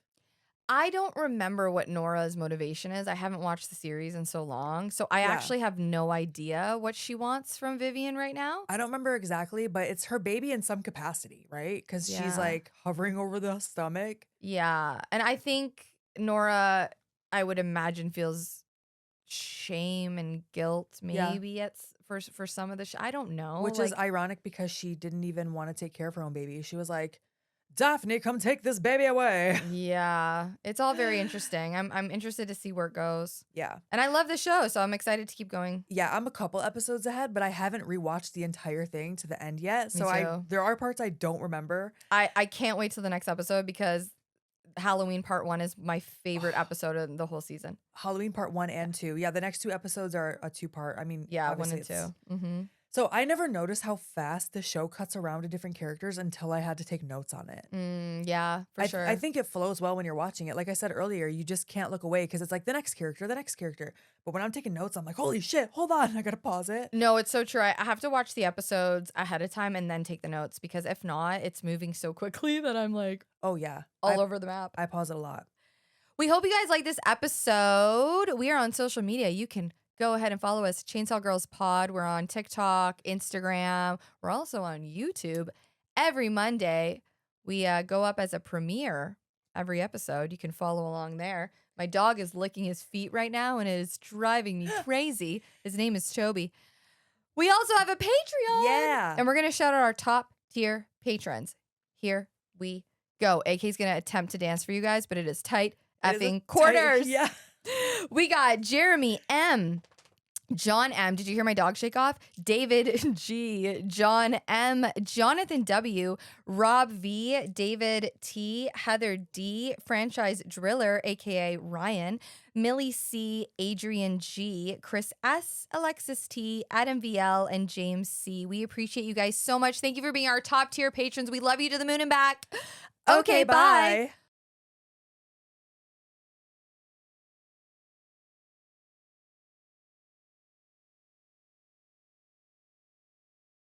I don't remember what Nora's motivation is. I haven't watched the series in so long. So I actually have no idea what she wants from Vivian right now. I don't remember exactly, but it's her baby in some capacity, right? Because she's like hovering over the stomach. Yeah. And I think Nora, I would imagine, feels shame and guilt maybe for some of the I don't know. Which is ironic because she didn't even want to take care of her own baby. She was like, Daphne, come take this baby away. Yeah. It's all very interesting. I'm interested to see where it goes. Yeah. And I love the show, so I'm excited to keep going. Yeah, I'm a couple episodes ahead, but I haven't rewatched the entire thing to the end yet. So there are parts I don't remember. I can't wait till the next episode because Halloween part 1 is my favorite episode of the whole season. Halloween part 1 and 2. Yeah, the next 2 episodes are a 2-part. I mean, 1 and 2. So I never noticed how fast the show cuts around to different characters until I had to take notes on it. Yeah, for sure. I think it flows well when you're watching it. Like I said earlier, you just can't look away because it's like the next character. But when I'm taking notes, I'm like, holy shit, hold on. I got to pause it. No, it's so true. I have to watch the episodes ahead of time and then take the notes because if not, it's moving so quickly that I'm like, oh yeah, all over the map. I pause it a lot. We hope you guys like this episode. We are on social media. You can go ahead and follow us, Chainsaw Girls Pod. We're on TikTok, Instagram. We're also on YouTube. Every Monday, we go up as a premiere every episode. You can follow along there. My dog is licking his feet right now, and it is driving me crazy. His name is Toby. We also have a Patreon. Yeah. And we're going to shout out our top tier patrons. Here we go. AK's going to attempt to dance for you guys, but it is tight effing quarters. Yeah. We got Jeremy M, John M. Did you hear my dog shake off? David G, John M, Jonathan W, Rob V, David T, Heather D, Franchise Driller, aka Ryan, Millie C, Adrian G, Chris S, Alexis T, Adam VL, and James C. We appreciate you guys so much. Thank you for being our top tier patrons. We love you to the moon and back. Okay, bye.